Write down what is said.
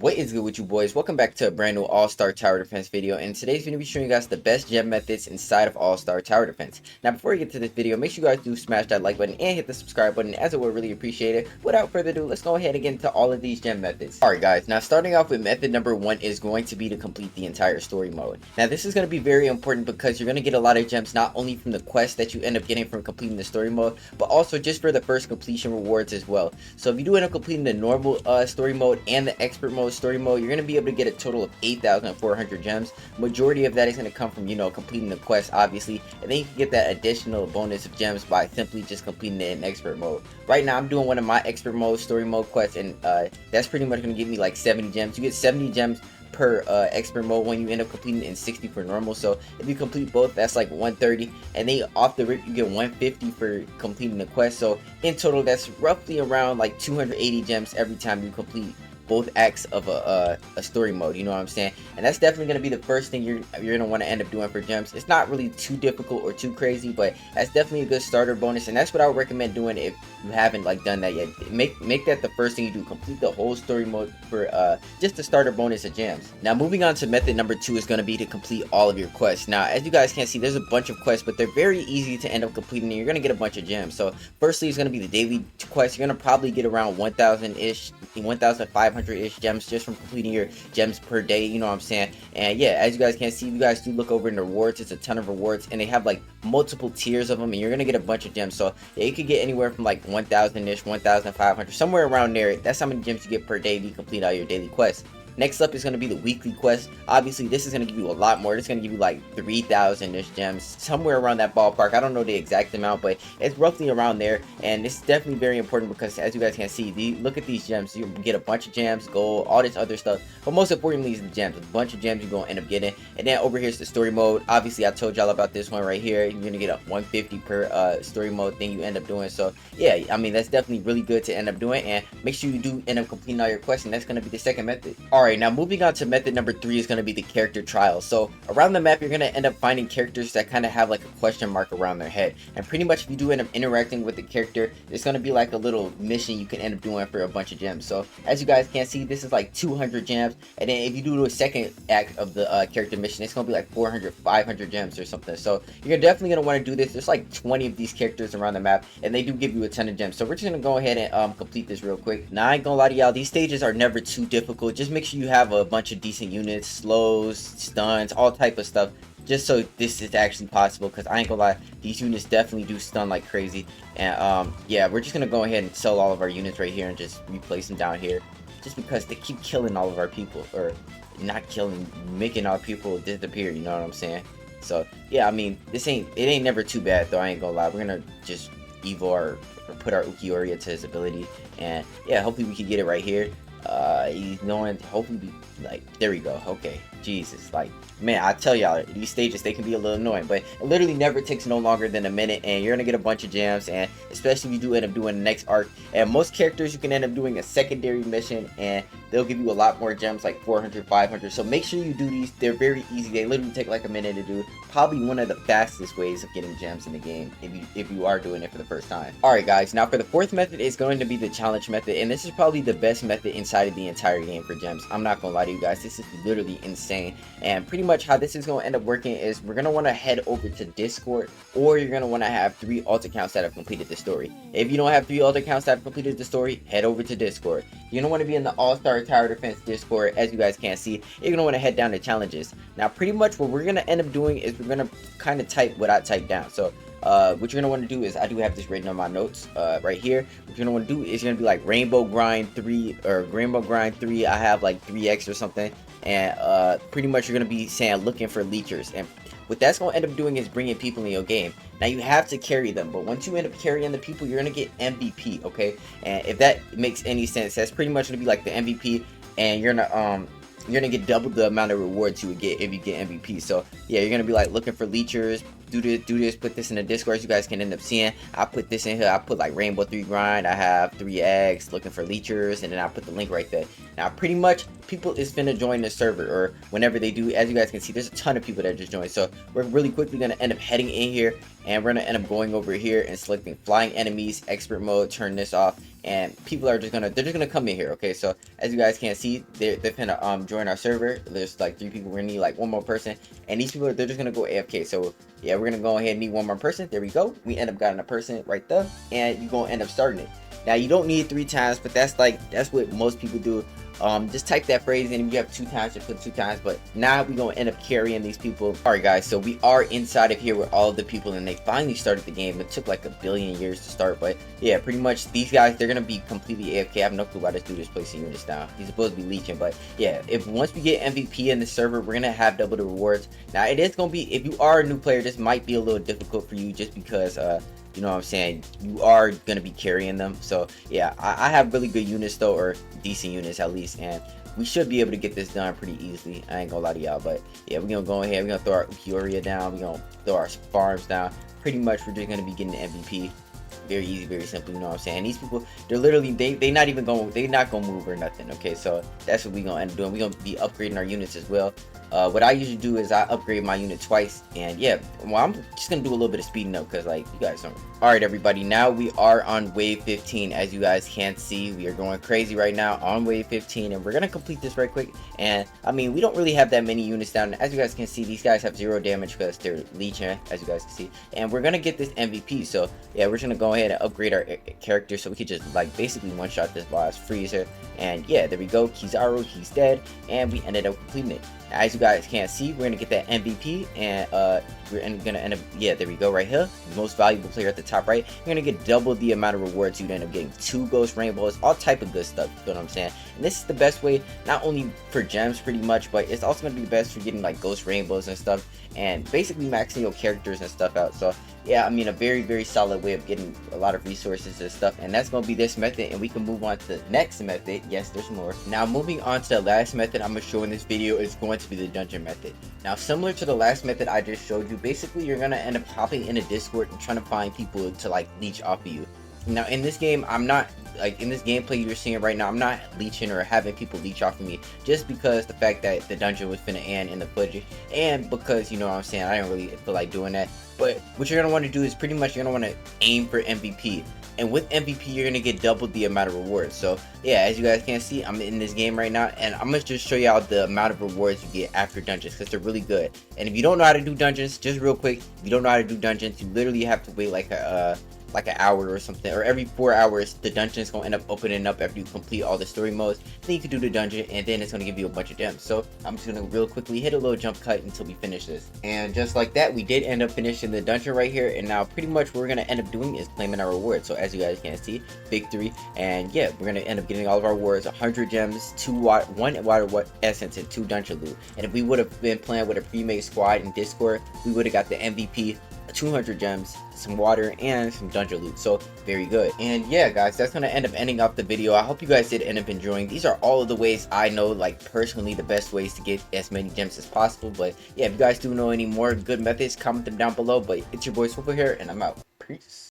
What is good with you boys? Welcome back to a brand new All-Star Tower Defense video, and today's going to be showing you guys the best gem methods inside of All-Star Tower Defense. Now before we get to this video, make sure you guys do smash that like button and hit the subscribe button, as it would really appreciate it. Without further ado, let's go ahead and get into all of these gem methods. Alright guys, now starting off with method number 1 is going to be to complete the entire story mode. Now this is going to be very important because you're going to get a lot of gems not only from the quests that you end up getting from completing the story mode, but also just for the first completion rewards as well. So if you do end up completing the normal story mode and the expert mode story mode, you're going to be able to get a total of 8,400 gems. Majority of that is going to come from, completing the quest, obviously, and then you can get that additional bonus of gems by simply just completing it in expert mode. Right now I'm doing one of my expert mode story mode quests, and that's pretty much going to give me like 70 gems. You get 70 gems per expert mode when you end up completing it in 60 for normal. So if you complete both, that's like 130, and then off the rip you get 150 for completing the quest. So in total that's roughly around like 280 gems every time you complete both acts of a story mode, you know what I'm saying? And that's definitely going to be the first thing you're going to want to end up doing for gems. It's not really too difficult or too crazy, but that's definitely a good starter bonus, and that's what I would recommend doing if you haven't like done that yet. Make that the first thing you do. Complete the whole story mode for just the starter bonus of gems. Now moving on to method number 2 is going to be to complete all of your quests. Now as you guys can see, there's a bunch of quests, but they're very easy to end up completing, and you're going to get a bunch of gems. So firstly it's going to be the daily quest. You're going to probably get around 1,000-ish, 1,500-ish gems just from completing your gems per day, you know what I'm saying? And yeah, as you guys can see, you guys do look over in the rewards. It's a ton of rewards, and they have like multiple tiers of them, and you're gonna get a bunch of gems. So yeah, you could get anywhere from like 1,000-ish, 1,500, somewhere around there. That's how many gems you get per day if you complete all your daily quests. Next up is going to be the weekly quest. Obviously this is going to give you a lot more. It's going to give you like 3,000-ish gems, somewhere around that ballpark. I don't know the exact amount, but it's roughly around there, and it's definitely very important because as you guys can see, look at these gems. You get a bunch of gems, gold, all this other stuff, but most importantly is the gems. A bunch of gems you're going to end up getting. And then over here is the story mode. Obviously I told y'all about this one right here. You're going to get a 150 per story mode thing you end up doing. So yeah, I mean that's definitely really good to end up doing, and make sure you do end up completing all your quests, and that's going to be the second method. Alright, now moving on to method number 3 is going to be the character trial. So around the map you're going to end up finding characters that kind of have like a question mark around their head, and pretty much if you do end up interacting with the character, there's going to be like a little mission you can end up doing for a bunch of gems. So as you guys can see, this is like 200 gems, and then if you do a second act of the character mission, it's going to be like 400, 500 gems or something. So you're definitely going to want to do this. There's like 20 of these characters around the map, and they do give you a ton of gems. So we're just going to go ahead and complete this real quick. Now I ain't gonna lie to y'all, these stages are never too difficult. Just make sure you have a bunch of decent units, slows, stuns, all type of stuff, just so this is actually possible, because I ain't gonna lie, these units definitely do stun like crazy. And yeah, we're just gonna go ahead and sell all of our units right here and just replace them down here, just because they keep killing all of our people, or not killing, making our people disappear, you know what I'm saying? So yeah, I mean, it ain't never too bad though, I ain't gonna lie. We're gonna just evo or put our Ukiori to his ability, and yeah, hopefully we can get it right here. He's knowing, hopefully, like, there we go. Okay, Jesus, like, man, I tell y'all, these stages, they can be a little annoying, but it literally never takes no longer than a minute, and you're gonna get a bunch of gems, and especially if you do end up doing the next arc. And most characters, you can end up doing a secondary mission, and they'll give you a lot more gems, like 400, 500. So make sure you do these. They're very easy. They literally take like a minute to do. Probably one of the fastest ways of getting gems in the game if you are doing it for the first time. Alright guys, now for the fourth method is going to be the challenge method, and this is probably the best method inside of the entire game for gems. I'm not gonna lie to you guys, this is literally insane. And pretty much how this is going to end up working is we're going to want to head over to Discord, or you're going to want to have 3 alt accounts that have completed the story. If you don't have 3 alt accounts that have completed the story, head over to Discord. You're going to want to be in the All-Star Tower Defense Discord. As you guys can see, you're going to want to head down to challenges. Now pretty much what we're going to end up doing is we're going to kind of type what I typed down. So what you're going to want to do is, I do have this written on my notes right here. What you're going to want to do is you're going to be like Rainbow Grind 3 or Rainbow Grind 3. I have like 3x or something, and pretty much you're going to be saying looking for leechers, and what that's going to end up doing is bringing people in your game. Now you have to carry them, but once you end up carrying the people, you're going to get MVP, okay? And if that makes any sense, that's pretty much going to be like the MVP, and you're gonna get double the amount of rewards you would get if you get MVP. So yeah, you're gonna be like looking for leechers, do this, put this in the Discord, as you guys can end up seeing. I put this in here. I put like Rainbow 3 grind. I have 3 eggs looking for leechers, and then I put the link right there. Now pretty much people is finna join the server, or whenever they do, as you guys can see, there's a ton of people that just joined. So we're really quickly gonna end up heading in here, and we're gonna end up going over here and selecting flying enemies, expert mode, turn this off, and people are just gonna come in here. Okay, so as you guys can see, they're gonna join our server. There's like 3 people. We're gonna need like 1 more person, and these people they're just gonna go AFK. So yeah, we're gonna go ahead and need 1 more person. There we go. We end up getting a person right there, and you're gonna end up starting it. Now you don't need 3 times, but that's what most people do. Just type that phrase in. If you have 2 times, just put 2 times. But now we're gonna end up carrying these people. Alright guys, so we are inside of here with all of the people, and they finally started the game. It took like a billion years to start, but yeah, pretty much these guys, they're gonna be completely AFK. I have no clue why this dude is placing units down. He's supposed to be leeching, but yeah, if once we get MVP in the server, we're gonna have double the rewards. Now it is gonna be, if you are a new player, this might be a little difficult for you just because you know what I'm saying, you are going to be carrying them. So yeah, I have really good units though, or decent units at least, and we should be able to get this done pretty easily. I ain't gonna lie to y'all, but yeah, we're gonna go ahead, we're gonna throw our Furia down, we're gonna throw our farms down. Pretty much we're just gonna be getting the MVP. Very easy, very simple, you know what I'm saying. These people, they're literally, they not gonna move or nothing. Okay, so that's what we gonna end up doing. We're gonna be upgrading our units as well. What I usually do is I upgrade my unit twice, and yeah, well, I'm just gonna do a little bit of speeding up because like you guys don't. All right, everybody, now we are on wave 15. As you guys can see, we are going crazy right now on wave 15, and we're gonna complete this right quick. And I mean, we don't really have that many units down. As you guys can see, these guys have 0 damage because they're leeching, as you guys can see, and we're gonna get this MVP. So yeah, we're just gonna go ahead and upgrade our character so we could just like basically one-shot this boss freezer. And yeah, there we go. Kizaru, he's dead, and we ended up completing it. As you guys can't see, we're gonna get that MVP, and we're gonna end up, yeah, there we go, right here, most valuable player at the top right. You're gonna get double the amount of rewards. You'd end up getting 2 ghost rainbows, all type of good stuff, you know what I'm saying. And this is the best way, not only for gems pretty much, but it's also gonna be the best for getting like ghost rainbows and stuff, and basically maxing your characters and stuff out. So yeah, I mean, a very, very solid way of getting a lot of resources and stuff. And that's going to be this method, and we can move on to the next method. Yes, there's more. Now, moving on to the last method I'm going to show in this video is going to be the dungeon method. Now, similar to the last method I just showed you, basically, you're going to end up hopping in a Discord and trying to find people to, like, leech off of you. Now, in this game, I'm not, like, in this gameplay you're seeing right now, I'm not leeching or having people leech off of me, just because the fact that the dungeon was finna end in the footage, and because, you know what I'm saying, I don't really feel like doing that. But what you're gonna want to do is pretty much you're gonna want to aim for MVP, and with MVP you're gonna get double the amount of rewards. So yeah, as you guys can see, I'm in this game right now, and I'm gonna just show y'all the amount of rewards you get after dungeons, because they're really good. And if you don't know how to do dungeons, just real quick, if you don't know how to do dungeons, you literally have to wait like an hour or something, or every 4 hours the dungeon is going to end up opening up after you complete all the story modes. Then you can do the dungeon, and then it's going to give you a bunch of gems. So I'm just going to real quickly hit a little jump cut until we finish this. And just like that, we did end up finishing the dungeon right here. And now pretty much what we're going to end up doing is claiming our rewards. So as you guys can see, victory. And yeah, we're going to end up getting all of our rewards: 100 gems, 1 water essence, and 2 dungeon loot. And if we would have been playing with a pre-made squad in Discord, we would have got the MVP, 200 gems, some water, and some dungeon loot. So very good. And yeah, guys, that's gonna end up ending off the video. I hope you guys did end up enjoying. These are all of the ways I know, like personally, the best ways to get as many gems as possible. But yeah, if you guys do know any more good methods, comment them down below. But it's your boy Swiffle here, and I'm out. Peace.